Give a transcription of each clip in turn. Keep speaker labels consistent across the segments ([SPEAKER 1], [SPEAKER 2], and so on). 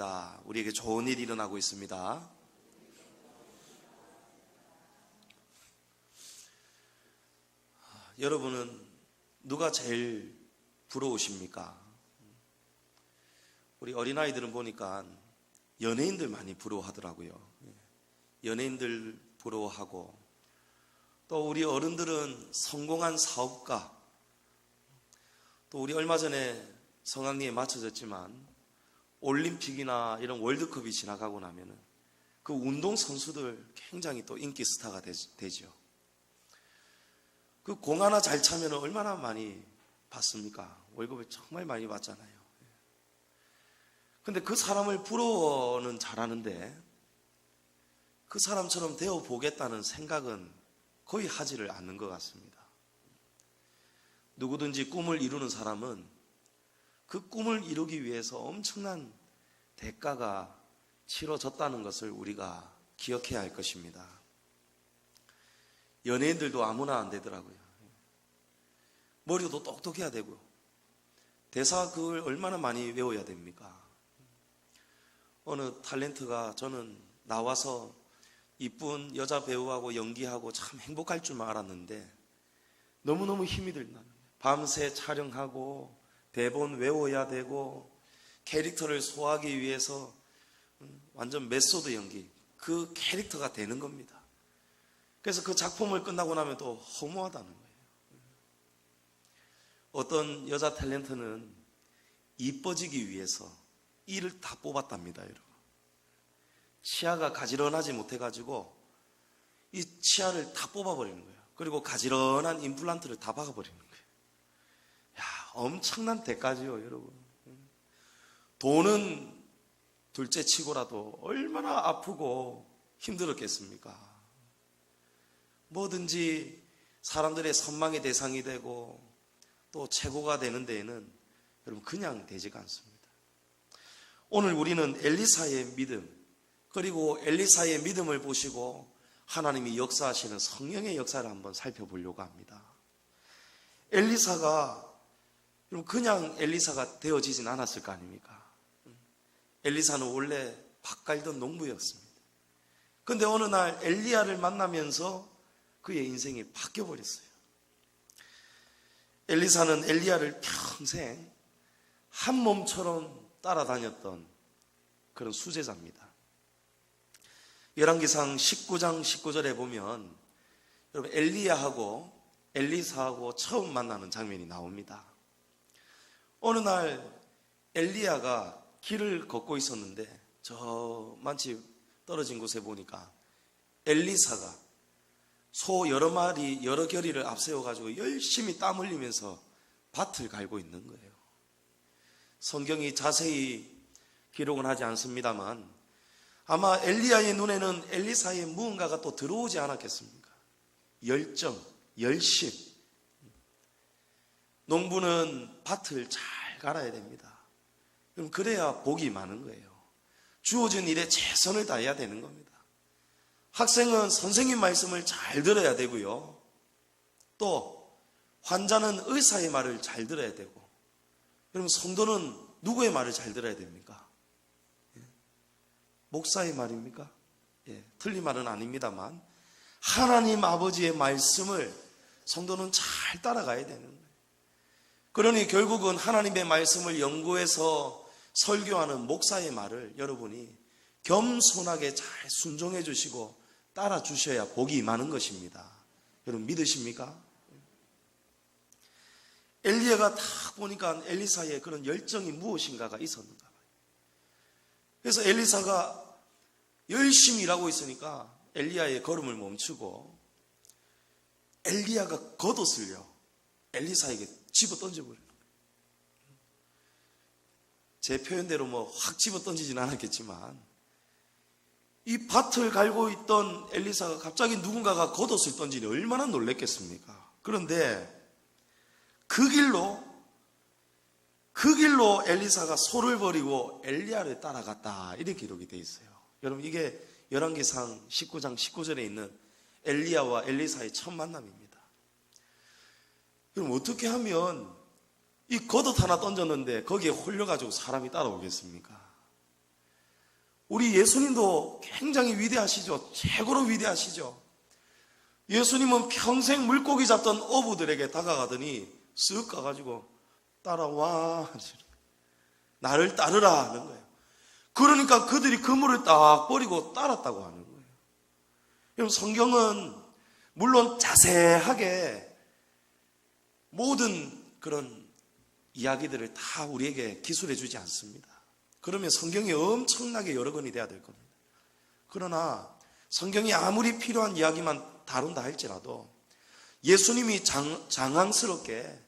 [SPEAKER 1] 축복합니다. 우리에게 좋은 일이 일어나고 있습니다. 여러분은 누가 제일 부러우십니까? 우리 어린아이들은 보니까 연예인들 많이 부러워하더라고요. 연예인들 부러워하고, 또 우리 어른들은 성공한 사업가, 또 우리 얼마 전에 성황리에 맞춰졌지만 올림픽이나 이런 월드컵이 지나가고 나면은 그 운동선수들 굉장히 또 인기 스타가 되죠. 그 공 하나 잘 차면 얼마나 많이 받습니까? 월급을 정말 많이 받잖아요. 근데 그 사람을 부러워는 잘하는데 그 사람처럼 되어 보겠다는 생각은 거의 하지를 않는 것 같습니다. 누구든지 꿈을 이루는 사람은 그 꿈을 이루기 위해서 엄청난 대가가 치러졌다는 것을 우리가 기억해야 할 것입니다. 연예인들도 아무나 안 되더라고요. 머리도 똑똑해야 되고, 대사 그걸 얼마나 많이 외워야 됩니까? 어느 탤런트가 저는 나와서 이쁜 여자 배우하고 연기하고 참 행복할 줄만 알았는데 너무너무 힘이 들다. 밤새 촬영하고 대본 외워야 되고 캐릭터를 소화하기 위해서 완전 메소드 연기, 그 캐릭터가 되는 겁니다. 그래서 그 작품을 끝나고 나면 또 허무하다는 거예요. 어떤 여자 탤런트는 이뻐지기 위해서 이를 다 뽑았답니다, 여러분. 치아가 가지런하지 못해가지고 이 치아를 다 뽑아버리는 거예요. 그리고 가지런한 임플란트를 다 박아버리는 거예요. 야, 엄청난 대가지요, 여러분. 돈은 둘째 치고라도 얼마나 아프고 힘들었겠습니까? 뭐든지 사람들의 선망의 대상이 되고 또 최고가 되는 데에는 여러분 그냥 되지가 않습니다. 오늘 우리는 엘리사의 믿음, 그리고 엘리사의 믿음을 보시고 하나님이 역사하시는 성령의 역사를 한번 살펴보려고 합니다. 엘리사가 그냥 엘리사가 되어지진 않았을 거 아닙니까? 엘리사는 원래 밭 갈던 농부였습니다. 그런데 어느 날 엘리야를 만나면서 그의 인생이 바뀌어버렸어요. 엘리사는 엘리야를 평생 한 몸처럼 따라다녔던 그런 수제자입니다. 열왕기상 19장 19절에 보면 여러분 엘리야하고 엘리사하고 처음 만나는 장면이 나옵니다. 어느 날 엘리야가 길을 걷고 있었는데 저 많이 떨어진 곳에 보니까 엘리사가 소 여러 마리 여러 겨리를 앞세워가지고 열심히 땀 흘리면서 밭을 갈고 있는 거예요. 성경이 자세히 기록은 하지 않습니다만 아마 엘리야의 눈에는 엘리사의 무언가가 또 들어오지 않았겠습니까? 열정, 열심. 농부는 밭을 잘 갈아야 됩니다. 그럼 그래야 복이 많은 거예요. 주어진 일에 최선을 다해야 되는 겁니다. 학생은 선생님 말씀을 잘 들어야 되고요. 또 환자는 의사의 말을 잘 들어야 되고, 그럼 성도는 누구의 말을 잘 들어야 됩니까? 목사의 말입니까? 틀린 말은 아닙니다만 하나님 아버지의 말씀을 성도는 잘 따라가야 되는 거예요. 그러니 결국은 하나님의 말씀을 연구해서 설교하는 목사의 말을 여러분이 겸손하게 잘 순종해 주시고 따라 주셔야 복이 많은 것입니다. 여러분 믿으십니까? 엘리야가 딱 보니까 엘리사의 그런 열정이 무엇인가가 있었는가 봐요. 그래서 엘리사가 열심히 일하고 있으니까 엘리야의 걸음을 멈추고 엘리야가 겉옷을요 엘리사에게 집어 던져버려요. 제 표현대로 확 집어 던지진 않았겠지만 이 밭을 갈고 있던 엘리사가 갑자기 누군가가 겉옷을 던지니 얼마나 놀랬겠습니까? 그런데 그 길로 엘리사가 소를 버리고 엘리야를 따라갔다, 이렇게 기록이 되어 있어요. 여러분 이게 열왕기상 19장 19절에 있는 엘리야와 엘리사의 첫 만남입니다. 그럼 어떻게 하면 이 겉옷 하나 던졌는데 거기에 홀려가지고 사람이 따라오겠습니까? 우리 예수님도 굉장히 위대하시죠. 최고로 위대하시죠. 예수님은 평생 물고기 잡던 어부들에게 다가가더니 쓱 가가지고 따라와, 나를 따르라 하는 거예요. 그러니까 그들이 그물을 딱 버리고 따랐다고 하는 거예요. 여러분, 성경은 물론 자세하게 모든 그런 이야기들을 다 우리에게 기술해 주지 않습니다. 그러면 성경이 엄청나게 여러 권이 돼야 될 겁니다. 그러나 성경이 아무리 필요한 이야기만 다룬다 할지라도 예수님이 장황스럽게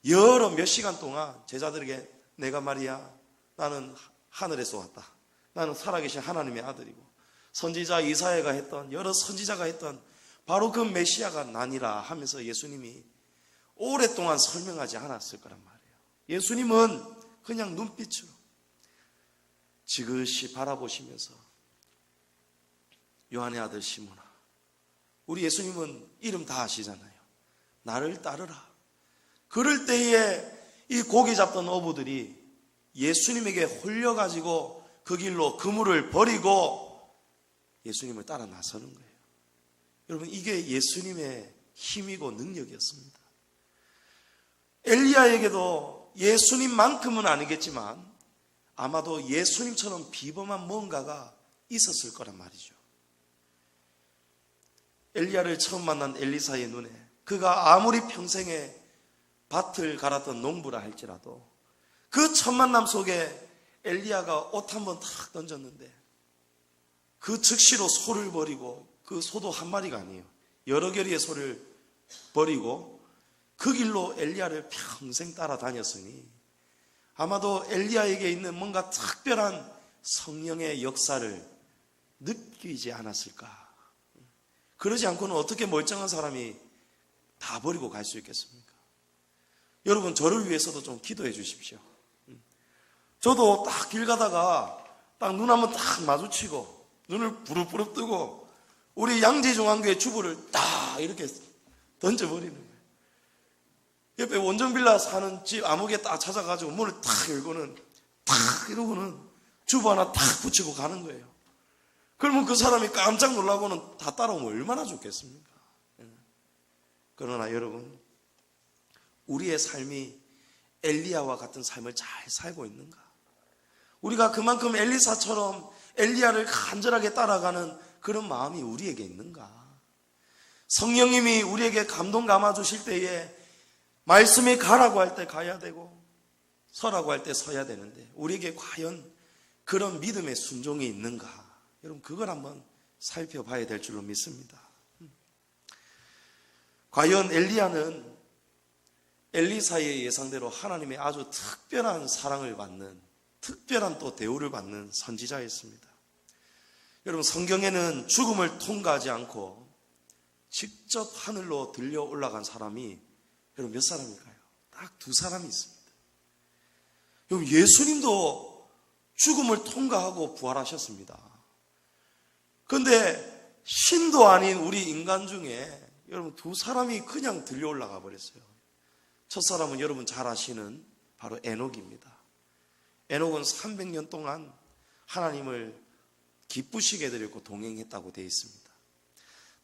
[SPEAKER 1] 여러 몇 시간 동안 제자들에게 내가 말이야, 나는 하늘에서 왔다, 나는 살아계신 하나님의 아들이고, 선지자 이사야가 했던, 여러 선지자가 했던 바로 그 메시아가 나니라 하면서 예수님이 오랫동안 설명하지 않았을 거란 말이에요. 예수님은 그냥 눈빛으로 지그시 바라보시면서 요한의 아들 시몬아, 우리 예수님은 이름 다 아시잖아요. 나를 따르라. 그럴 때에 이 고기 잡던 어부들이 예수님에게 홀려가지고 그 길로 그물을 버리고 예수님을 따라 나서는 거예요. 여러분, 이게 예수님의 힘이고 능력이었습니다. 엘리야에게도 예수님만큼은 아니겠지만 아마도 예수님처럼 비범한 뭔가가 있었을 거란 말이죠. 엘리야를 처음 만난 엘리사의 눈에 그가 아무리 평생에 밭을 갈았던 농부라 할지라도 그 첫 만남 속에 엘리야가 옷 한 번 탁 던졌는데 그 즉시로 소를 버리고, 그 소도 한 마리가 아니에요, 여러 결의의 소를 버리고 그 길로 엘리야를 평생 따라다녔으니 아마도 엘리야에게 있는 뭔가 특별한 성령의 역사를 느끼지 않았을까. 그러지 않고는 어떻게 멀쩡한 사람이 다 버리고 갈 수 있겠습니까? 여러분, 저를 위해서도 좀 기도해 주십시오. 저도 딱 길 가다가 딱 눈 한번 딱 마주치고 눈을 부릅부릅 뜨고 우리 양재중앙교회 주부를 딱 이렇게 던져버리는 거예요. 옆에 원정빌라 사는 집 아무개 딱 찾아가지고 문을 탁 열고는 탁 이러고는 주부 하나 탁 붙이고 가는 거예요. 그러면 그 사람이 깜짝 놀라고는 다 따라오면 얼마나 좋겠습니까? 그러나 여러분, 우리의 삶이 엘리야와 같은 삶을 잘 살고 있는가? 우리가 그만큼 엘리사처럼 엘리야를 간절하게 따라가는 그런 마음이 우리에게 있는가? 성령님이 우리에게 감동 감아 주실 때에 말씀이 가라고 할 때 가야 되고 서라고 할 때 서야 되는데 우리에게 과연 그런 믿음의 순종이 있는가? 여러분, 그걸 한번 살펴봐야 될 줄로 믿습니다. 과연 엘리야는 엘리사의 예상대로 하나님의 아주 특별한 사랑을 받는, 특별한 또 대우를 받는 선지자였습니다. 여러분, 성경에는 죽음을 통과하지 않고 직접 하늘로 들려 올라간 사람이 여러분 몇 사람일까요? 딱 두 사람이 있습니다. 여러분, 예수님도 죽음을 통과하고 부활하셨습니다. 그런데 신도 아닌 우리 인간 중에 여러분 두 사람이 그냥 들려 올라가 버렸어요. 첫 사람은 여러분 잘 아시는 바로 에녹입니다. 에녹은 300년 동안 하나님을 기쁘시게 해드렸고 동행했다고 되어 있습니다.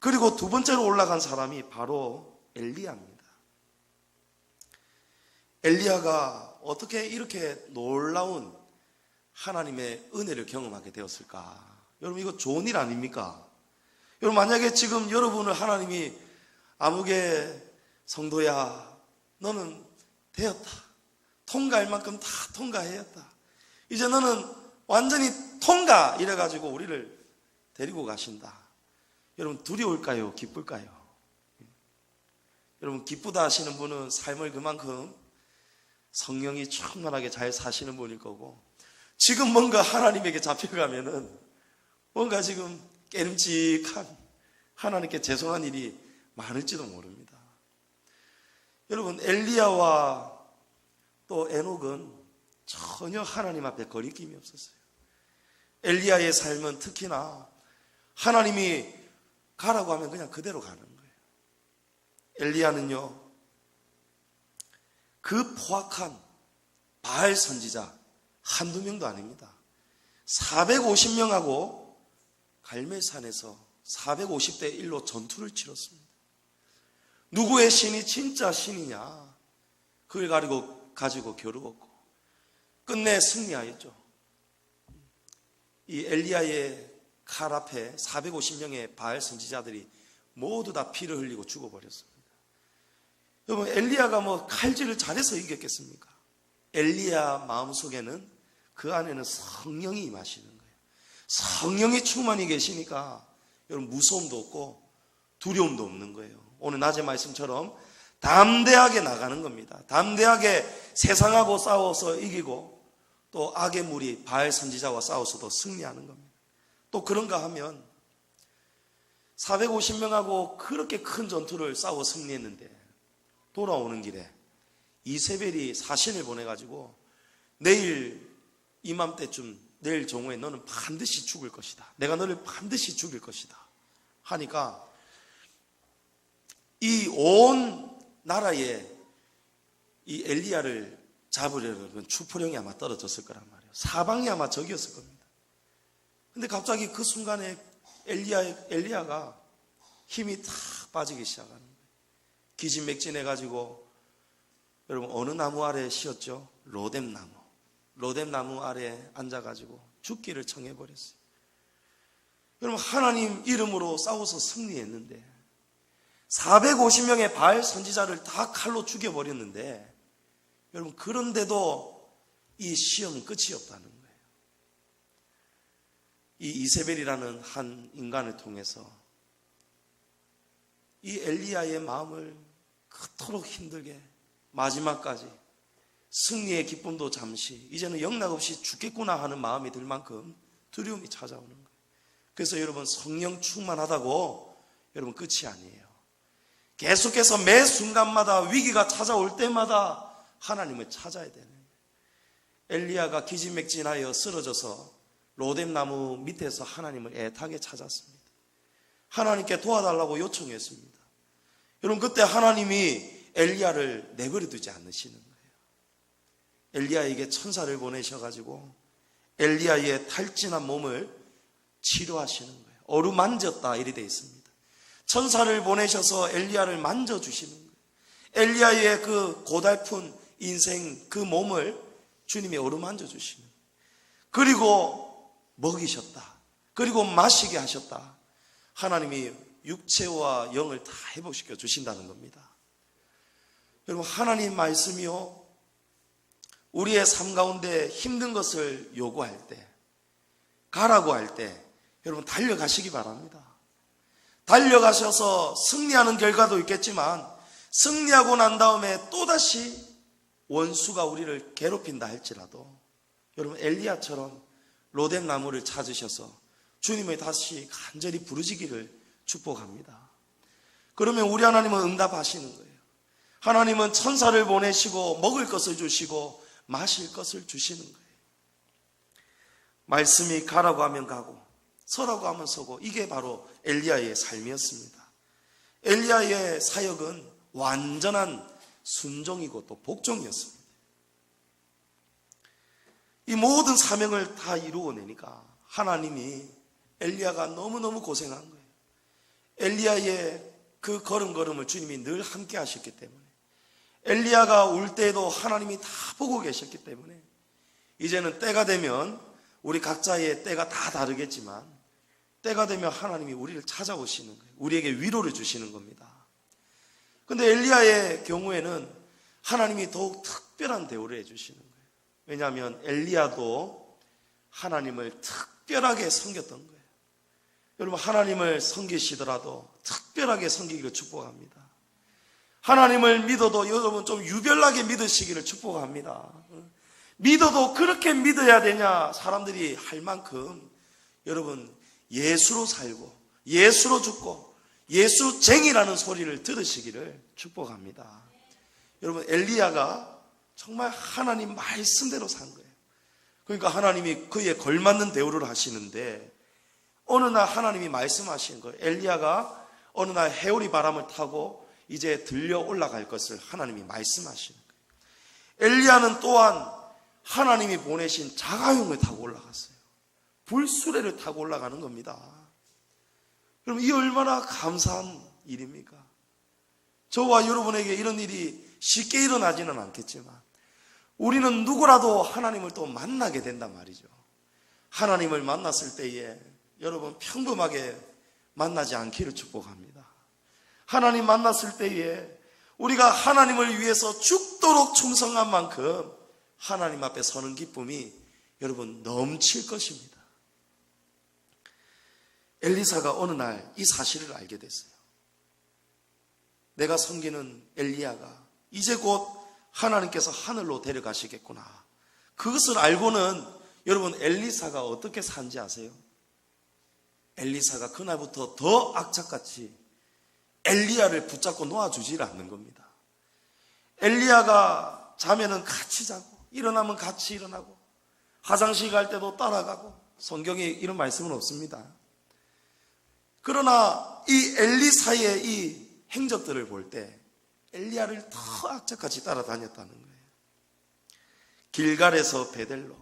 [SPEAKER 1] 그리고 두 번째로 올라간 사람이 바로 엘리야입니다. 엘리야가 어떻게 이렇게 놀라운 하나님의 은혜를 경험하게 되었을까? 여러분, 이거 좋은 일 아닙니까? 여러분, 만약에 지금 여러분을 하나님이 아무개 성도야, 너는 되었다, 통과할 만큼 다 통과했다, 이제 너는 완전히 통과, 이래가지고 우리를 데리고 가신다. 여러분, 두려울까요? 기쁠까요? 여러분, 기쁘다 하시는 분은 삶을 그만큼 성령이 충만하게 잘 사시는 분일 거고, 지금 뭔가 하나님에게 잡혀가면은 뭔가 지금 깨름직한, 하나님께 죄송한 일이 많을지도 모릅니다. 여러분, 엘리야와 또 에녹은 전혀 하나님 앞에 거리낌이 없었어요. 엘리야의 삶은 특히나 하나님이 가라고 하면 그냥 그대로 가는 거예요. 엘리야는요, 그 포악한 바알 선지자 한두 명도 아닙니다. 450명하고 갈멜산에서 450대 1로 전투를 치렀습니다. 누구의 신이 진짜 신이냐, 그걸 가지고 겨루었고 끝내 승리하였죠. 이 엘리야의 칼 앞에 450명의 바알 선지자들이 모두 다 피를 흘리고 죽어버렸습니다. 여러분, 엘리야가 칼질을 잘해서 이겼겠습니까? 엘리야 마음속에는, 그 안에는 성령이 임하시는 거예요. 성령이 충만히 계시니까 여러분, 무서움도 없고 두려움도 없는 거예요. 오늘 낮의 말씀처럼 담대하게 나가는 겁니다. 담대하게 세상하고 싸워서 이기고, 또 악의 무리 바알 선지자와 싸워서도 승리하는 겁니다. 또 그런가 하면 450명하고 그렇게 큰 전투를 싸워 승리했는데 돌아오는 길에 이세벨이 사신을 보내가지고 내일 이맘때쯤, 내일 정오에 너는 반드시 죽을 것이다, 내가 너를 반드시 죽일 것이다 하니까 이 온 나라에 이 엘리야를 잡으려면 추포령이 아마 떨어졌을 거란 말이에요. 사방이 아마 적이었을 겁니다. 근데 갑자기 그 순간에 엘리야가 힘이 탁 빠지기 시작하는 거예요. 기진맥진해가지고, 여러분, 어느 나무 아래에 쉬었죠? 로뎀나무. 로뎀나무 아래에 앉아가지고 죽기를 청해버렸어요. 여러분, 하나님 이름으로 싸워서 승리했는데 450명의 바알 선지자를 다 칼로 죽여버렸는데, 여러분, 그런데도 이 시험은 끝이 없다는 거예요. 이 이세벨이라는 한 인간을 통해서 이 엘리야의 마음을 그토록 힘들게 마지막까지 승리의 기쁨도 잠시, 이제는 영락없이 죽겠구나 하는 마음이 들 만큼 두려움이 찾아오는 거예요. 그래서 여러분, 성령 충만하다고 여러분 끝이 아니에요. 계속해서 매 순간마다 위기가 찾아올 때마다 하나님을 찾아야 되는 거예요. 엘리야가 기진맥진하여 쓰러져서 로뎀나무 밑에서 하나님을 애타게 찾았습니다. 하나님께 도와달라고 요청했습니다. 여러분, 그때 하나님이 엘리야를 내버려 두지 않으시는 거예요. 엘리야에게 천사를 보내셔가지고 엘리야의 탈진한 몸을 치료하시는 거예요. 어루만졌다 이리 되어 있습니다. 천사를 보내셔서 엘리야를 만져주시는 거예요. 엘리야의 그 고달픈 인생, 그 몸을 주님이 어루만져 주시는 거예요. 그리고 먹이셨다, 그리고 마시게 하셨다. 하나님이 육체와 영을 다 회복시켜 주신다는 겁니다. 여러분, 하나님 말씀이요, 우리의 삶 가운데 힘든 것을 요구할 때, 가라고 할 때 여러분 달려가시기 바랍니다. 달려가셔서 승리하는 결과도 있겠지만, 승리하고 난 다음에 또다시 원수가 우리를 괴롭힌다 할지라도 여러분, 엘리야처럼 로뎀나무를 찾으셔서 주님을 다시 간절히 부르시기를 축복합니다. 그러면 우리 하나님은 응답하시는 거예요. 하나님은 천사를 보내시고 먹을 것을 주시고 마실 것을 주시는 거예요. 말씀이 가라고 하면 가고 서라고 하면 서고, 이게 바로 엘리야의 삶이었습니다. 엘리야의 사역은 완전한 순종이고 또 복종이었습니다. 이 모든 사명을 다 이루어내니까 하나님이 엘리야가 너무너무 고생한 거예요. 엘리야의 그 걸음걸음을 주님이 늘 함께 하셨기 때문에, 엘리야가 울 때에도 하나님이 다 보고 계셨기 때문에, 이제는 때가 되면 우리 각자의 때가 다 다르겠지만 때가 되면 하나님이 우리를 찾아오시는 거예요. 우리에게 위로를 주시는 겁니다. 그런데 엘리야의 경우에는 하나님이 더욱 특별한 대우를 해주시는 거예요. 왜냐하면 엘리야도 하나님을 특별하게 섬겼던 거예요. 여러분, 하나님을 섬기시더라도 특별하게 섬기기를 축복합니다. 하나님을 믿어도 여러분 좀 유별나게 믿으시기를 축복합니다. 믿어도 그렇게 믿어야 되냐 사람들이 할 만큼 여러분 예수로 살고 예수로 죽고 예수쟁이라는 소리를 들으시기를 축복합니다. 여러분, 엘리야가 정말 하나님 말씀대로 산 거예요. 그러니까 하나님이 그에 걸맞는 대우를 하시는데, 어느 날 하나님이 말씀하신 거예요. 엘리야가 어느 날 해오리 바람을 타고 이제 들려 올라갈 것을 하나님이 말씀하시는 거예요. 엘리야는 또한 하나님이 보내신 자가용을 타고 올라갔어요. 불수레를 타고 올라가는 겁니다. 그럼 이 얼마나 감사한 일입니까? 저와 여러분에게 이런 일이 쉽게 일어나지는 않겠지만 우리는 누구라도 하나님을 또 만나게 된단 말이죠. 하나님을 만났을 때에 여러분 평범하게 만나지 않기를 축복합니다. 하나님 만났을 때에 우리가 하나님을 위해서 죽도록 충성한 만큼 하나님 앞에 서는 기쁨이 여러분 넘칠 것입니다. 엘리사가 어느 날 이 사실을 알게 됐어요. 내가 섬기는 엘리야가 이제 곧 하나님께서 하늘로 데려가시겠구나. 그것을 알고는 여러분 엘리사가 어떻게 산지 아세요? 엘리사가 그날부터 더 악착같이 엘리야를 붙잡고 놓아주질 않는 겁니다. 엘리야가 자면은 같이 자고 일어나면 같이 일어나고 화장실 갈 때도 따라가고 성경에 이런 말씀은 없습니다. 그러나 이 엘리사의 이 행적들을 볼 때 엘리야를 더 악착같이 따라다녔다는 거예요. 길갈에서 베델로,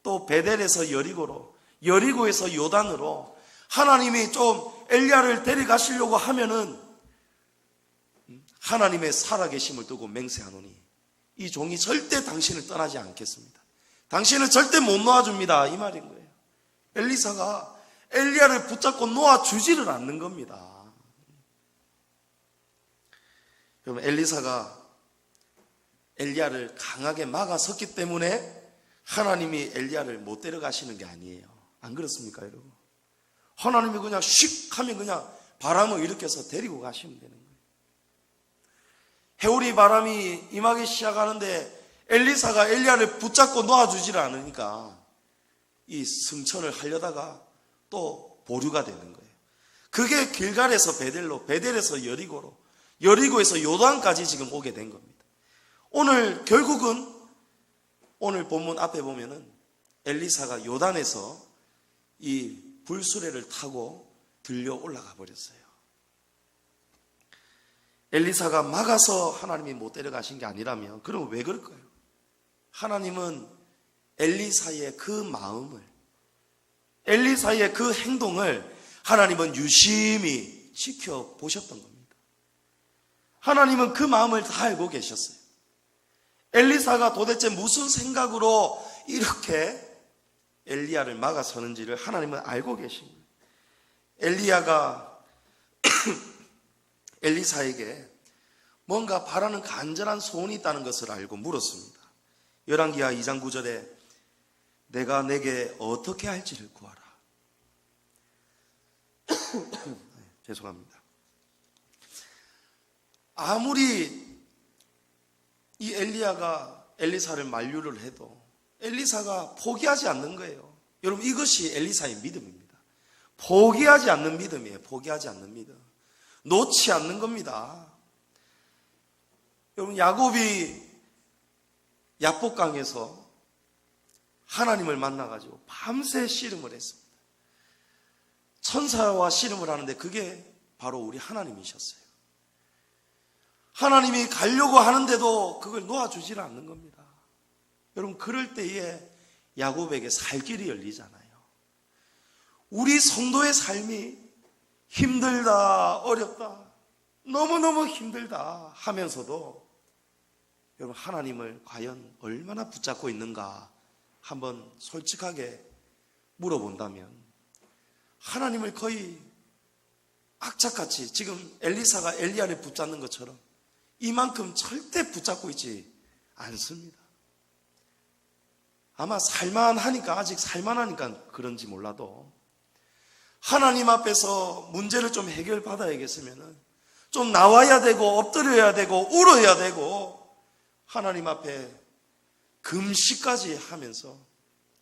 [SPEAKER 1] 또 베델에서 여리고로, 여리고에서 요단으로 하나님이 좀 엘리야를 데려가시려고 하면은 하나님의 살아계심을 두고 맹세하노니 이 종이 절대 당신을 떠나지 않겠습니다. 당신을 절대 못 놓아줍니다. 이 말인 거예요. 엘리사가 엘리야를 붙잡고 놓아주지를 않는 겁니다. 여러분 엘리사가 엘리야를 강하게 막아섰기 때문에 하나님이 엘리야를 못 데려가시는 게 아니에요. 안 그렇습니까 여러분? 하나님이 그냥 슉 하면 그냥 바람을 일으켜서 데리고 가시면 되는 거예요. 해오리 바람이 임하기 시작하는데 엘리사가 엘리야를 붙잡고 놓아주질 않으니까 이 승천을 하려다가 또 보류가 되는 거예요. 그게 길갈에서 베델로, 베델에서 여리고로, 여리고에서 요단까지 지금 오게 된 겁니다. 오늘 결국은 오늘 본문 앞에 보면은 엘리사가 요단에서 이 불수레를 타고 들려 올라가 버렸어요. 엘리사가 막아서 하나님이 못 데려가신 게 아니라면 그럼 왜 그럴까요? 하나님은 엘리사의 그 마음을, 엘리사의 그 행동을 하나님은 유심히 지켜보셨던 겁니다. 하나님은 그 마음을 다 알고 계셨어요. 엘리사가 도대체 무슨 생각으로 이렇게 엘리야를 막아서는지를 하나님은 알고 계신 거예요. 엘리야가 엘리사에게 뭔가 바라는 간절한 소원이 있다는 것을 알고 물었습니다. 열왕기하 2장 9절에 내가 내게 어떻게 할지를 구하라. 죄송합니다. 아무리 이 엘리야가 엘리사를 만류를 해도 엘리사가 포기하지 않는 거예요. 여러분 이것이 엘리사의 믿음입니다. 포기하지 않는 믿음이에요. 포기하지 않는 믿음. 놓지 않는 겁니다. 여러분 야곱이 야복강에서 하나님을 만나가지고 밤새 씨름을 했습니다. 천사와 씨름을 하는데 그게 바로 우리 하나님이셨어요. 하나님이 가려고 하는데도 그걸 놓아주질 않는 겁니다. 여러분 그럴 때에 야곱에게 살 길이 열리잖아요. 우리 성도의 삶이 힘들다, 어렵다, 너무너무 힘들다 하면서도 여러분 하나님을 과연 얼마나 붙잡고 있는가 한번 솔직하게 물어본다면 하나님을 거의 악착같이 지금 엘리사가 엘리야를 붙잡는 것처럼 이만큼 절대 붙잡고 있지 않습니다. 아마 살만하니까 아직 살만하니까 그런지 몰라도 하나님 앞에서 문제를 좀 해결받아야겠으면 좀 나와야 되고 엎드려야 되고 울어야 되고 하나님 앞에 금식까지 하면서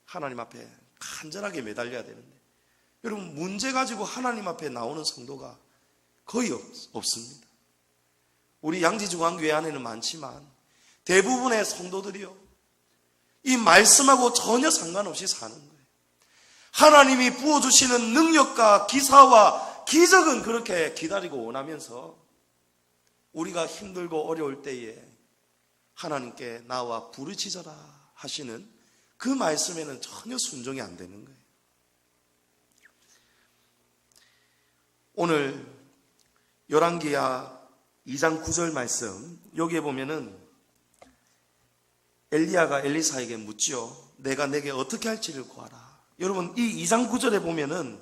[SPEAKER 1] 하나님 앞에 간절하게 매달려야 되는데 여러분 문제 가지고 하나님 앞에 나오는 성도가 거의 없습니다. 우리 양지중앙교회 안에는 많지만 대부분의 성도들이요 이 말씀하고 전혀 상관없이 사는 거예요. 하나님이 부어주시는 능력과 기사와 기적은 그렇게 기다리고 원하면서 우리가 힘들고 어려울 때에 하나님께 나와 부르짖어라 하시는 그 말씀에는 전혀 순종이 안 되는 거예요. 오늘 열왕기야 2장 9절 말씀, 여기에 보면은 엘리야가 엘리사에게 묻죠. 내가 내게 어떻게 할지를 구하라. 여러분, 이 2장 9절에 보면은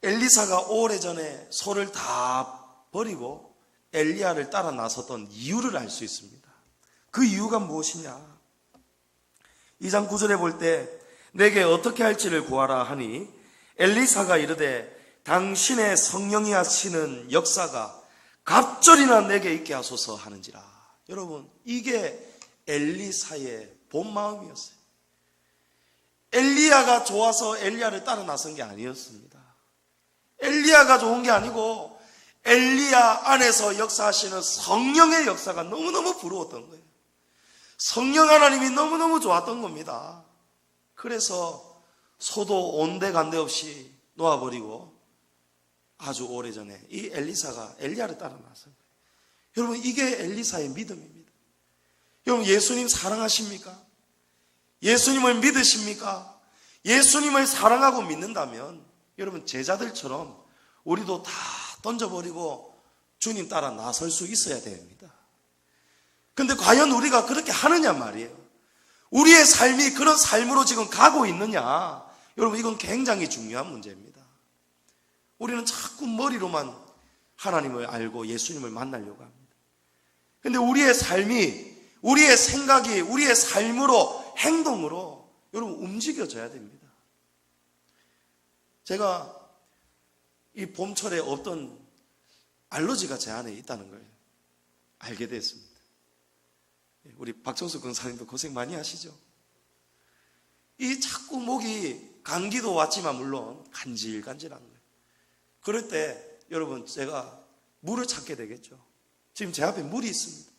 [SPEAKER 1] 엘리사가 오래전에 소를 다 버리고 엘리야를 따라 나섰던 이유를 알 수 있습니다. 그 이유가 무엇이냐? 2장 9절에 볼 때 내게 어떻게 할지를 구하라 하니 엘리사가 이르되 당신의 성령이 하시는 역사가 갑절이나 내게 있게 하소서 하는지라. 여러분, 이게 엘리사의 본 마음이었어요. 엘리야가 좋아서 엘리야를 따라 나선 게 아니었습니다. 엘리야가 좋은 게 아니고 엘리야 안에서 역사하시는 성령의 역사가 너무너무 부러웠던 거예요. 성령 하나님이 너무너무 좋았던 겁니다. 그래서 소도 온데간데 없이 놓아버리고 아주 오래전에 이 엘리사가 엘리야를 따라 나선 거예요. 여러분, 이게 엘리사의 믿음입니다. 여러분, 예수님 사랑하십니까? 예수님을 믿으십니까? 예수님을 사랑하고 믿는다면 여러분, 제자들처럼 우리도 다 던져버리고 주님 따라 나설 수 있어야 됩니다. 근데 과연 우리가 그렇게 하느냐 말이에요. 우리의 삶이 그런 삶으로 지금 가고 있느냐? 여러분, 이건 굉장히 중요한 문제입니다. 우리는 자꾸 머리로만 하나님을 알고 예수님을 만나려고 합니다. 근데 우리의 삶이, 우리의 생각이, 우리의 삶으로, 행동으로 여러분 움직여져야 됩니다. 제가 이 봄철에 어떤 알러지가 제 안에 있다는 걸 알게 됐습니다. 우리 박정수 권사님도 고생 많이 하시죠? 이 자꾸 목이, 감기도 왔지만 물론 간질간질한 거예요. 그럴 때 여러분, 제가 물을 찾게 되겠죠. 지금 제 앞에 물이 있습니다.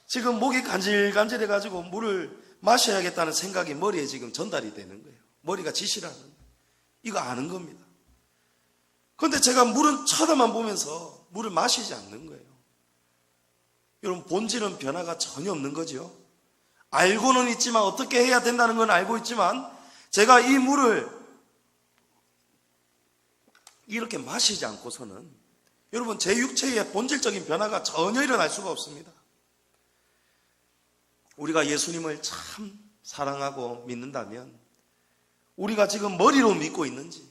[SPEAKER 1] 지금 목이 간질간질해가지고 물을 마셔야겠다는 생각이 머리에 지금 전달이 되는 거예요. 머리가 지시를 하는 거예요. 이거 아는 겁니다. 그런데 제가 물은 쳐다만 보면서 물을 마시지 않는 거예요. 여러분, 본질은 변화가 전혀 없는 거죠. 알고는 있지만, 어떻게 해야 된다는 건 알고 있지만, 제가 이 물을 이렇게 마시지 않고서는 여러분, 제 육체의 본질적인 변화가 전혀 일어날 수가 없습니다. 우리가 예수님을 참 사랑하고 믿는다면 우리가 지금 머리로 믿고 있는지,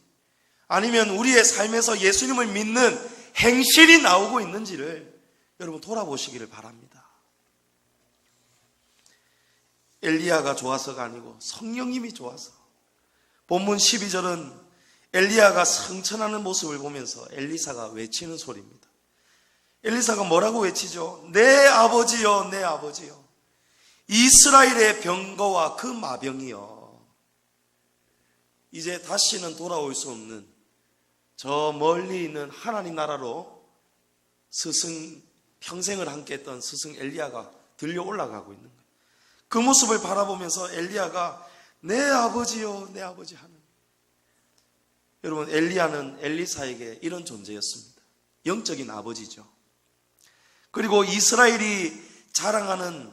[SPEAKER 1] 아니면 우리의 삶에서 예수님을 믿는 행실이 나오고 있는지를 여러분 돌아보시기를 바랍니다. 엘리야가 좋아서가 아니고 성령님이 좋아서. 본문 12절은 엘리야가 성천하는 모습을 보면서 엘리사가 외치는 소리입니다. 엘리사가 뭐라고 외치죠? 내 아버지여, 내 아버지여, 이스라엘의 병거와 그 마병이여. 이제 다시는 돌아올 수 없는 저 멀리 있는 하나님 나라로 평생을 함께 했던 스승 엘리야가 들려 올라가고 있는 거예요. 그 모습을 바라보면서 엘리야가 내 아버지요, 내 아버지 하는. 여러분, 엘리야는 엘리사에게 이런 존재였습니다. 영적인 아버지죠. 그리고 이스라엘이 자랑하는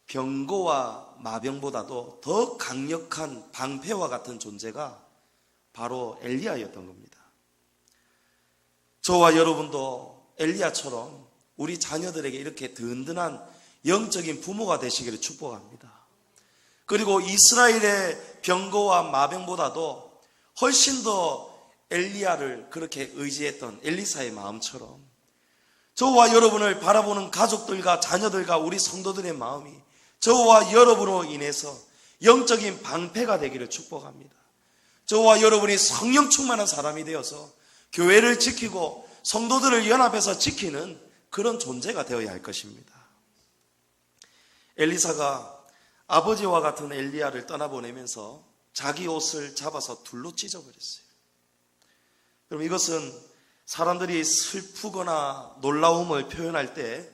[SPEAKER 1] 병거와 마병보다도 더 강력한 방패와 같은 존재가 바로 엘리야였던 겁니다. 저와 여러분도 엘리야처럼 우리 자녀들에게 이렇게 든든한 영적인 부모가 되시기를 축복합니다. 그리고 이스라엘의 병거와 마병보다도 훨씬 더 엘리야를 그렇게 의지했던 엘리사의 마음처럼 저와 여러분을 바라보는 가족들과 자녀들과 우리 성도들의 마음이 저와 여러분으로 인해서 영적인 방패가 되기를 축복합니다. 저와 여러분이 성령 충만한 사람이 되어서 교회를 지키고 성도들을 연합해서 지키는 그런 존재가 되어야 할 것입니다. 엘리사가 아버지와 같은 엘리야를 떠나보내면서 자기 옷을 잡아서 둘로 찢어버렸어요. 여러분, 이것은 사람들이 슬프거나 놀라움을 표현할 때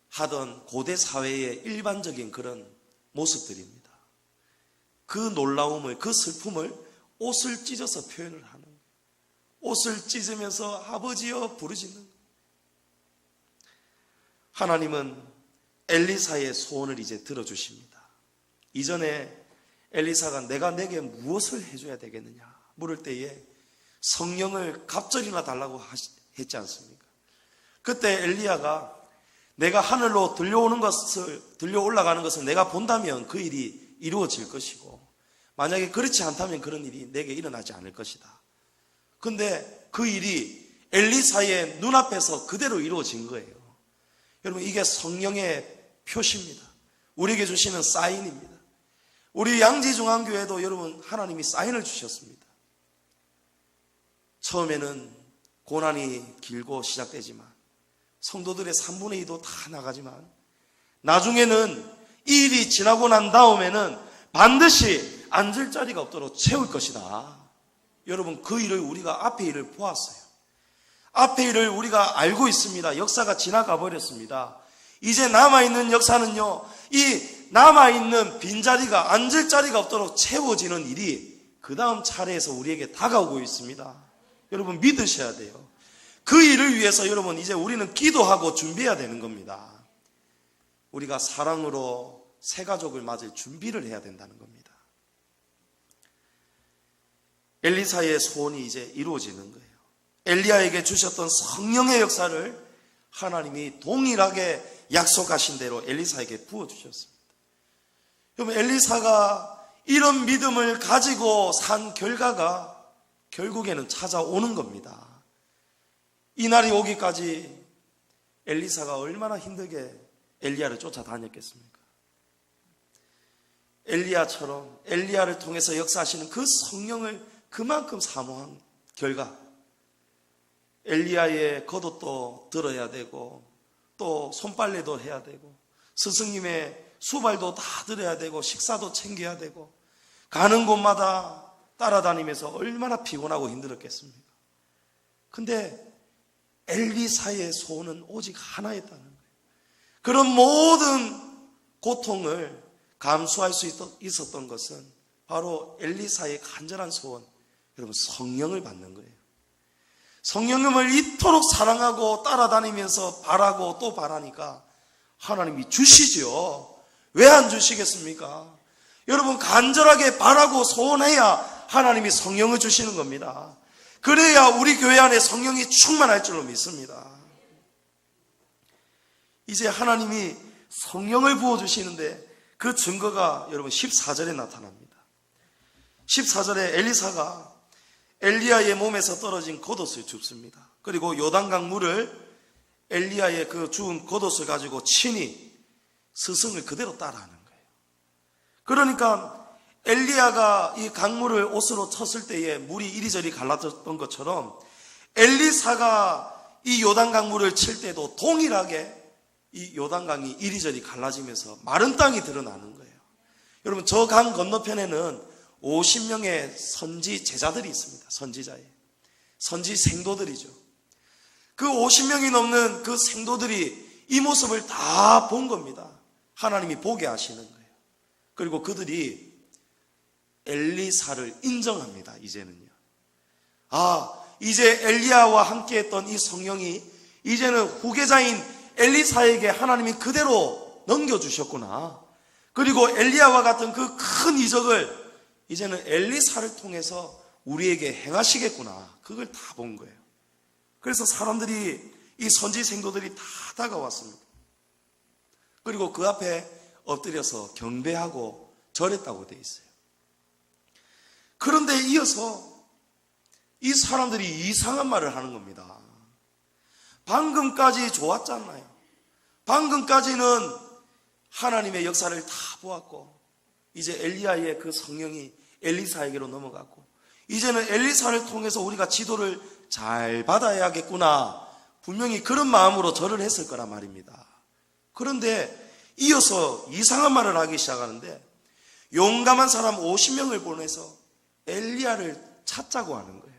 [SPEAKER 1] 하던 고대 사회의 일반적인 그런 모습들입니다. 그 놀라움을, 그 슬픔을 옷을 찢어서 표현을 하는 거예요. 옷을 찢으면서 아버지여 부르짖는 거예요. 하나님은 엘리사의 소원을 이제 들어주십니다. 이전에 엘리사가 내가 내게 무엇을 해줘야 되겠느냐 물을 때에 성령을 갑절이나 달라고 했지 않습니까? 그때 엘리야가 내가 하늘로 들려 올라가는 것을 내가 본다면 그 일이 이루어질 것이고, 만약에 그렇지 않다면 그런 일이 내게 일어나지 않을 것이다. 근데 그 일이 엘리사의 눈앞에서 그대로 이루어진 거예요. 여러분, 이게 성령의 표시입니다. 우리에게 주시는 사인입니다. 우리 양지중앙교회도 여러분, 하나님이 사인을 주셨습니다. 처음에는 고난이 길고 시작되지만, 성도들의 3분의 2도 다 나가지만, 나중에는 이 일이 지나고 난 다음에는 반드시 앉을 자리가 없도록 채울 것이다. 여러분, 그 일을 우리가 앞에 일을 보았어요. 앞에 일을 우리가 알고 있습니다. 역사가 지나가 버렸습니다. 이제 남아있는 역사는요, 이 남아있는 빈자리가, 앉을 자리가 없도록 채워지는 일이 그 다음 차례에서 우리에게 다가오고 있습니다. 여러분, 믿으셔야 돼요. 그 일을 위해서 여러분, 이제 우리는 기도하고 준비해야 되는 겁니다. 우리가 사랑으로 새 가족을 맞을 준비를 해야 된다는 겁니다. 엘리사의 소원이 이제 이루어지는 거예요. 엘리야에게 주셨던 성령의 역사를 하나님이 동일하게 약속하신 대로 엘리사에게 부어주셨습니다. 여러분, 엘리사가 이런 믿음을 가지고 산 결과가 결국에는 찾아오는 겁니다. 이 날이 오기까지 엘리사가 얼마나 힘들게 엘리야를 쫓아다녔겠습니까? 엘리야처럼 엘리야를 통해서 역사하시는 그 성령을 그만큼 사모한 결과, 엘리야의 겉옷도 들어야 되고, 또 손빨래도 해야 되고, 스승님의 수발도 다 들어야 되고, 식사도 챙겨야 되고, 가는 곳마다 따라다니면서 얼마나 피곤하고 힘들었겠습니까? 근데 엘리사의 소원은 오직 하나였다는 거예요. 그런 모든 고통을 감수할 수 있었던 것은 바로 엘리사의 간절한 소원, 여러분, 성령을 받는 거예요. 성령님을 이토록 사랑하고 따라다니면서 바라고 또 바라니까 하나님이 주시죠. 왜 안 주시겠습니까? 여러분, 간절하게 바라고 소원해야 하나님이 성령을 주시는 겁니다. 그래야 우리 교회 안에 성령이 충만할 줄로 믿습니다. 이제 하나님이 성령을 부어주시는데 그 증거가 여러분 14절에 나타납니다. 14절에 엘리사가 엘리야의 몸에서 떨어진 겉옷을 줍습니다. 그리고 요단강 물을 엘리야의 그 주운 겉옷을 가지고 친히 스승을 그대로 따라하는 거예요. 그러니까 엘리야가 이 강물을 옷으로 쳤을 때에 물이 이리저리 갈라졌던 것처럼 엘리사가 이 요단강 물을 칠 때도 동일하게 이 요단강이 이리저리 갈라지면서 마른 땅이 드러나는 거예요. 여러분, 저 강 건너편에는 50명의 선지 제자들이 있습니다. 선지 생도들이죠. 그 50명이 넘는 그 생도들이 이 모습을 다 본 겁니다. 하나님이 보게 하시는 거예요. 그리고 그들이 엘리사를 인정합니다. 이제는요. 이제 엘리야와 함께 했던 이 성령이 이제는 후계자인 엘리사에게 하나님이 그대로 넘겨주셨구나. 그리고 엘리야와 같은 그 큰 이적을 이제는 엘리사를 통해서 우리에게 행하시겠구나. 그걸 다 본 거예요. 그래서 사람들이, 이 선지 생도들이 다 다가왔습니다. 그리고 그 앞에 엎드려서 경배하고 절했다고 되어 있어요. 그런데 이어서 이 사람들이 이상한 말을 하는 겁니다. 방금까지 좋았잖아요. 방금까지는 하나님의 역사를 다 보았고, 이제 엘리야의 그 성령이 엘리사에게로 넘어갔고, 이제는 엘리사를 통해서 우리가 지도를 잘 받아야겠구나. 분명히 그런 마음으로 절을 했을 거란 말입니다. 그런데 이어서 이상한 말을 하기 시작하는데, 용감한 사람 50명을 보내서 엘리야를 찾자고 하는 거예요.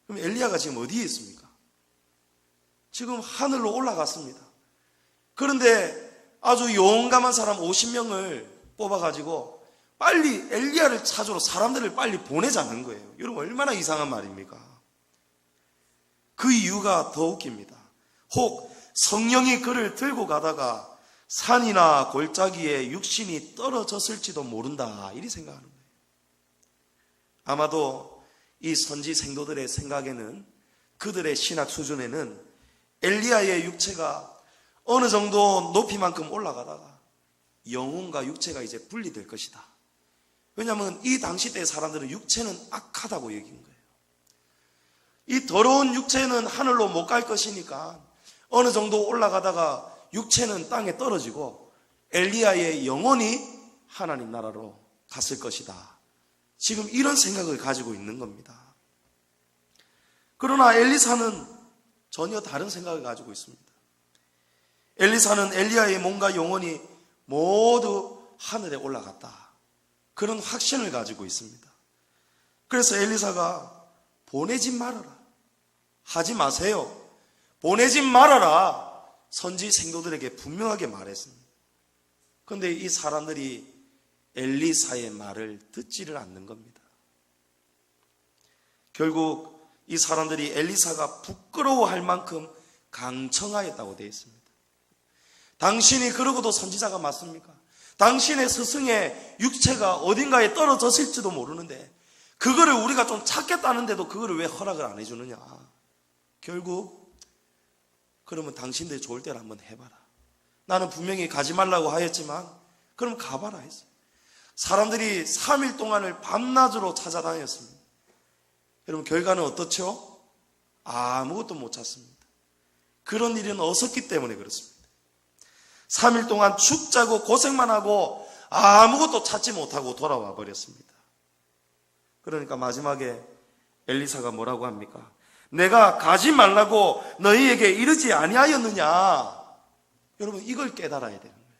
[SPEAKER 1] 그럼 엘리야가 지금 어디에 있습니까? 지금 하늘로 올라갔습니다. 그런데 아주 용감한 사람 50명을 뽑아가지고 빨리 엘리야를 찾으러 사람들을 빨리 보내자는 거예요. 여러분, 얼마나 이상한 말입니까? 그 이유가 더 웃깁니다. 혹 성령이 그를 들고 가다가 산이나 골짜기에 육신이 떨어졌을지도 모른다, 이리 생각하는 거예요. 아마도 이 선지 생도들의 생각에는, 그들의 신학 수준에는 엘리야의 육체가 어느 정도 높이만큼 올라가다가 영혼과 육체가 이제 분리될 것이다. 왜냐하면 이 당시 때 사람들은 육체는 악하다고 여긴 거예요. 이 더러운 육체는 하늘로 못 갈 것이니까 어느 정도 올라가다가 육체는 땅에 떨어지고 엘리야의 영혼이 하나님 나라로 갔을 것이다. 지금 이런 생각을 가지고 있는 겁니다. 그러나 엘리사는 전혀 다른 생각을 가지고 있습니다. 엘리사는 엘리야의 몸과 영혼이 모두 하늘에 올라갔다. 그런 확신을 가지고 있습니다. 그래서 엘리사가 보내지 말아라. 하지 마세요. 보내지 말아라. 선지 생도들에게 분명하게 말했습니다. 그런데 이 사람들이 엘리사의 말을 듣지를 않는 겁니다. 결국 이 사람들이 엘리사가 부끄러워할 만큼 강청하였다고 되어 있습니다. 당신이 그러고도 선지자가 맞습니까? 당신의 스승의 육체가 어딘가에 떨어졌을지도 모르는데 그거를 우리가 좀 찾겠다는데도 그거를 왜 허락을 안 해주느냐. 결국 그러면 당신들 좋을 때를 한번 해봐라. 나는 분명히 가지 말라고 하였지만 그럼 가봐라 했어요. 사람들이 3일 동안을 밤낮으로 찾아다녔습니다. 여러분 결과는 어떻죠? 아무것도 못 찾습니다. 그런 일은 없었기 때문에 그렇습니다. 3일 동안 죽자고 고생만 하고 아무것도 찾지 못하고 돌아와 버렸습니다. 그러니까 마지막에 엘리사가 뭐라고 합니까? 내가 가지 말라고 너희에게 이르지 아니하였느냐? 여러분 이걸 깨달아야 되는 거예요.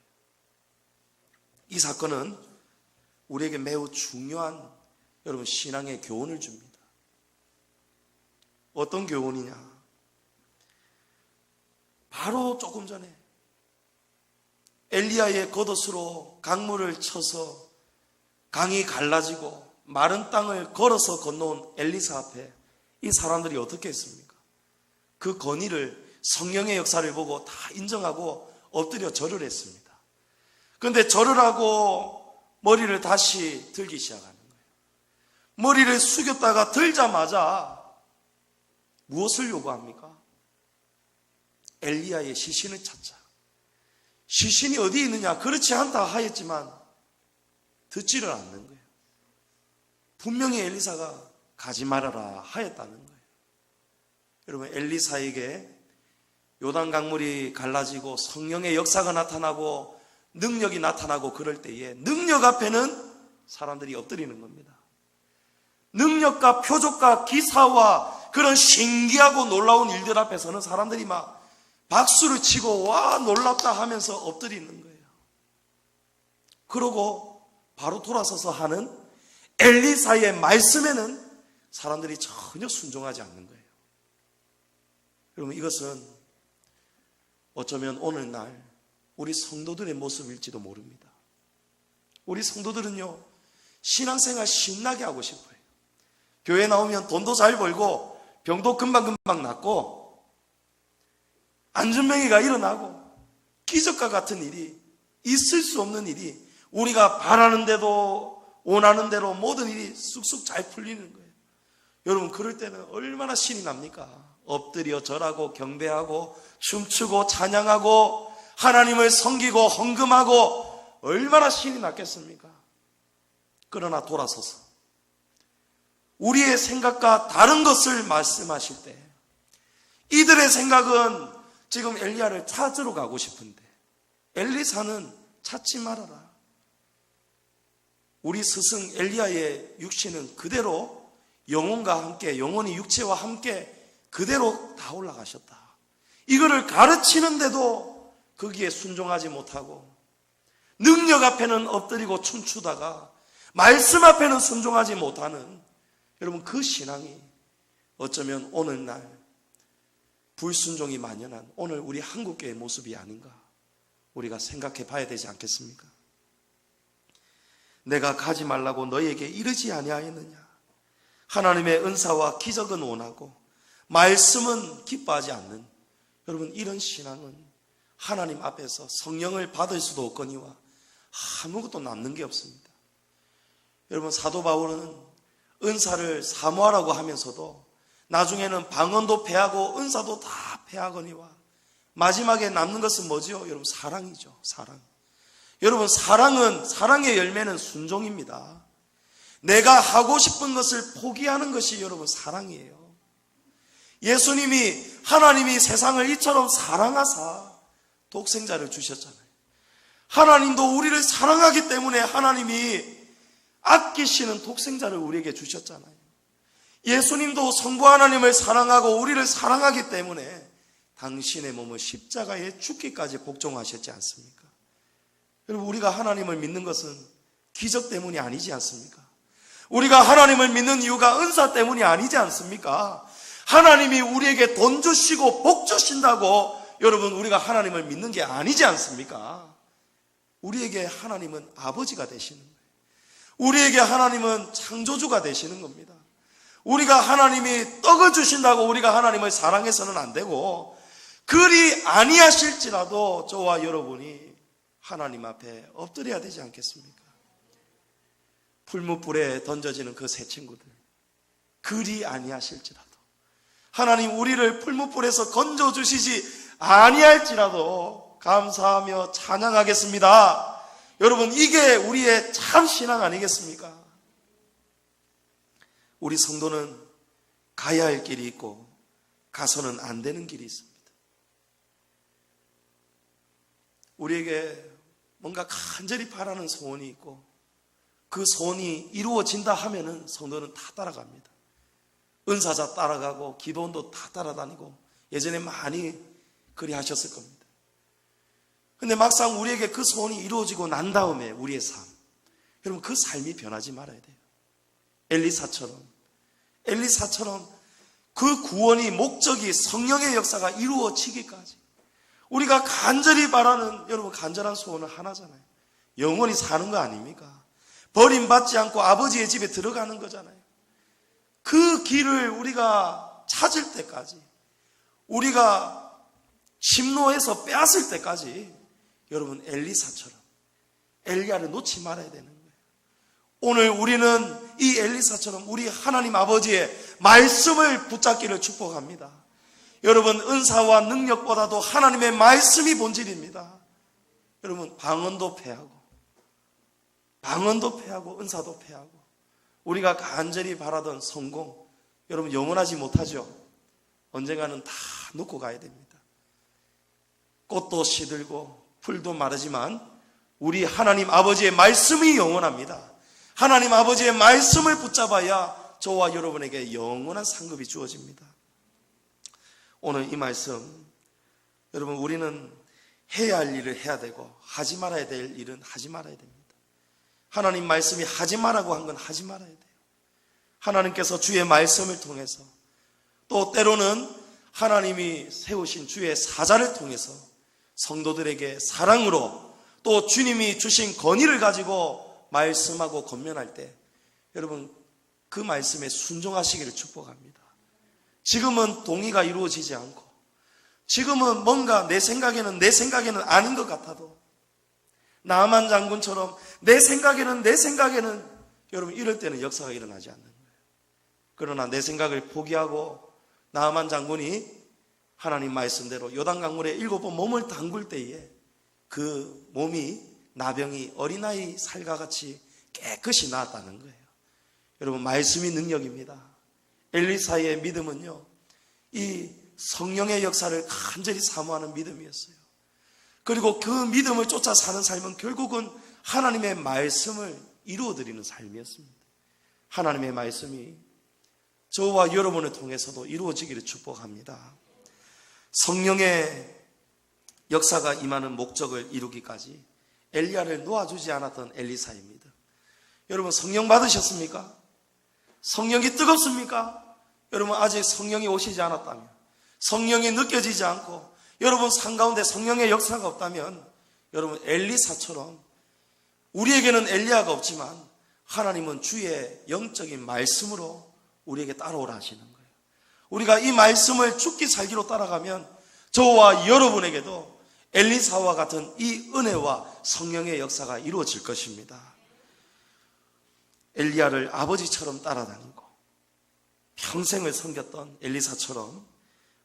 [SPEAKER 1] 이 사건은 우리에게 매우 중요한 여러분 신앙의 교훈을 줍니다. 어떤 교훈이냐? 바로 조금 전에 엘리야의 겉옷으로 강물을 쳐서 강이 갈라지고 마른 땅을 걸어서 건너온 엘리사 앞에 이 사람들이 어떻게 했습니까? 그 건의를 성령의 역사를 보고 다 인정하고 엎드려 절을 했습니다. 그런데 절을 하고 머리를 다시 들기 시작하는 거예요. 머리를 숙였다가 들자마자 무엇을 요구합니까? 엘리야의 시신을 찾자. 시신이 어디 있느냐? 그렇지 않다 하였지만 듣지를 않는 거예요. 분명히 엘리사가 가지 말아라 하였다는 거예요. 여러분 엘리사에게 요단 강물이 갈라지고 성령의 역사가 나타나고 능력이 나타나고 그럴 때에 능력 앞에는 사람들이 엎드리는 겁니다. 능력과 표적과 기사와 그런 신기하고 놀라운 일들 앞에서는 사람들이 막 박수를 치고 와 놀랍다 하면서 엎드리는 거예요. 그러고 바로 돌아서서 하는 엘리사의 말씀에는 사람들이 전혀 순종하지 않는 거예요. 여러분 이것은 어쩌면 오늘날 우리 성도들의 모습일지도 모릅니다. 우리 성도들은요 신앙생활 신나게 하고 싶어요. 교회 나오면 돈도 잘 벌고 병도 금방금방 낫고 안전병이가 일어나고 기적과 같은 일이 있을 수 없는 일이 우리가 바라는 대로 원하는 대로 모든 일이 쑥쑥 잘 풀리는 거예요. 여러분 그럴 때는 얼마나 신이 납니까? 엎드려 절하고 경배하고 춤추고 찬양하고 하나님을 섬기고 헌금하고 얼마나 신이 났겠습니까? 그러나 돌아서서 우리의 생각과 다른 것을 말씀하실 때 이들의 생각은 지금 엘리야를 찾으러 가고 싶은데 엘리사는 찾지 말아라. 우리 스승 엘리야의 육신은 그대로 영혼과 함께 영혼이 육체와 함께 그대로 다 올라가셨다. 이거를 가르치는데도 거기에 순종하지 못하고 능력 앞에는 엎드리고 춤추다가 말씀 앞에는 순종하지 못하는 여러분 그 신앙이 어쩌면 오늘날 불순종이 만연한 오늘 우리 한국교회의 모습이 아닌가 우리가 생각해 봐야 되지 않겠습니까? 내가 가지 말라고 너희에게 이르지 아니하였느냐? 하나님의 은사와 기적은 원하고 말씀은 기뻐하지 않는 여러분 이런 신앙은 하나님 앞에서 성령을 받을 수도 없거니와 아무것도 남는 게 없습니다. 여러분 사도 바울은 은사를 사모하라고 하면서도 나중에는 방언도 패하고 은사도 다 패하거니와 마지막에 남는 것은 뭐지요? 여러분, 사랑이죠. 사랑. 여러분, 사랑의 열매는 순종입니다. 내가 하고 싶은 것을 포기하는 것이 여러분 사랑이에요. 예수님이, 하나님이 세상을 이처럼 사랑하사 독생자를 주셨잖아요. 하나님도 우리를 사랑하기 때문에 하나님이 아끼시는 독생자를 우리에게 주셨잖아요. 예수님도 성부 하나님을 사랑하고 우리를 사랑하기 때문에 당신의 몸을 십자가에 죽기까지 복종하셨지 않습니까? 여러분, 우리가 하나님을 믿는 것은 기적 때문이 아니지 않습니까? 우리가 하나님을 믿는 이유가 은사 때문이 아니지 않습니까? 하나님이 우리에게 돈 주시고 복 주신다고 여러분 우리가 하나님을 믿는 게 아니지 않습니까? 우리에게 하나님은 아버지가 되시는 거예요. 우리에게 하나님은 창조주가 되시는 겁니다. 우리가 하나님이 떡을 주신다고 우리가 하나님을 사랑해서는 안 되고, 그리 아니하실지라도 저와 여러분이 하나님 앞에 엎드려야 되지 않겠습니까? 풀무불에 던져지는 그 새 친구들, 그리 아니하실지라도, 하나님 우리를 풀무불에서 건져주시지 아니할지라도 감사하며 찬양하겠습니다. 여러분, 이게 우리의 참 신앙 아니겠습니까? 우리 성도는 가야 할 길이 있고 가서는 안 되는 길이 있습니다. 우리에게 뭔가 간절히 바라는 소원이 있고 그 소원이 이루어진다 하면은 성도는 다 따라갑니다. 은사자 따라가고 기도원도 다 따라다니고 예전에 많이 그리 하셨을 겁니다. 근데 막상 우리에게 그 소원이 이루어지고 난 다음에 우리의 삶, 여러분 그 삶이 변하지 말아야 돼요. 엘리사처럼 그 구원이, 목적이, 성령의 역사가 이루어지기까지 우리가 간절히 바라는, 여러분 간절한 소원은 하나잖아요. 영원히 사는 거 아닙니까? 버림받지 않고 아버지의 집에 들어가는 거잖아요. 그 길을 우리가 찾을 때까지, 우리가 침노해서 빼앗을 때까지 여러분 엘리사처럼 엘리야를 놓지 말아야 되는 거예요. 오늘 우리는 이 엘리사처럼 우리 하나님 아버지의 말씀을 붙잡기를 축복합니다. 여러분, 은사와 능력보다도 하나님의 말씀이 본질입니다. 여러분, 방언도 패하고 은사도 패하고 우리가 간절히 바라던 성공, 여러분 영원하지 못하죠. 언젠가는 다 놓고 가야 됩니다. 꽃도 시들고 풀도 마르지만 우리 하나님 아버지의 말씀이 영원합니다. 하나님 아버지의 말씀을 붙잡아야 저와 여러분에게 영원한 상급이 주어집니다. 오늘 이 말씀, 여러분 우리는 해야 할 일을 해야 되고 하지 말아야 될 일은 하지 말아야 됩니다. 하나님 말씀이 하지 말라고 한 건 하지 말아야 돼요. 하나님께서 주의 말씀을 통해서, 또 때로는 하나님이 세우신 주의 사자를 통해서 성도들에게 사랑으로, 또 주님이 주신 권위를 가지고 말씀하고 권면할 때 여러분 그 말씀에 순종하시기를 축복합니다. 지금은 동의가 이루어지지 않고, 지금은 뭔가 내 생각에는 아닌 것 같아도, 나만 장군처럼 내 생각에는 여러분 이럴 때는 역사가 일어나지 않는 거예요. 그러나 내 생각을 포기하고 나만 장군이 하나님 말씀대로 요단강물에 7번 몸을 담글 때에 그 몸이, 나병이 어린아이 살과 같이 깨끗이 나았다는 거예요. 여러분, 말씀이 능력입니다. 엘리사의 믿음은요, 이 성령의 역사를 간절히 사모하는 믿음이었어요. 그리고 그 믿음을 쫓아 사는 삶은 결국은 하나님의 말씀을 이루어드리는 삶이었습니다. 하나님의 말씀이 저와 여러분을 통해서도 이루어지기를 축복합니다. 성령의 역사가 임하는 목적을 이루기까지 엘리야를 놓아주지 않았던 엘리사입니다. 여러분, 성령 받으셨습니까? 성령이 뜨겁습니까? 여러분, 아직 성령이 오시지 않았다면, 성령이 느껴지지 않고 여러분 삶 가운데 성령의 역사가 없다면, 여러분 엘리사처럼 우리에게는 엘리야가 없지만 하나님은 주의 영적인 말씀으로 우리에게 따라오라 하시는 거예요. 우리가 이 말씀을 죽기 살기로 따라가면 저와 여러분에게도 엘리사와 같은 이 은혜와 성령의 역사가 이루어질 것입니다. 엘리야를 아버지처럼 따라다니고 평생을 섬겼던 엘리사처럼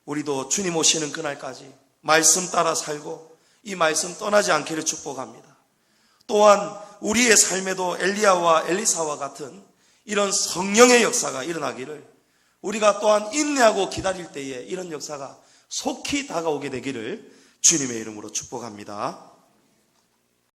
[SPEAKER 1] 우리도 주님 오시는 그날까지 말씀 따라 살고 이 말씀 떠나지 않기를 축복합니다. 또한 우리의 삶에도 엘리야와 엘리사와 같은 이런 성령의 역사가 일어나기를, 우리가 또한 인내하고 기다릴 때에 이런 역사가 속히 다가오게 되기를 주님의 이름으로 축복합니다.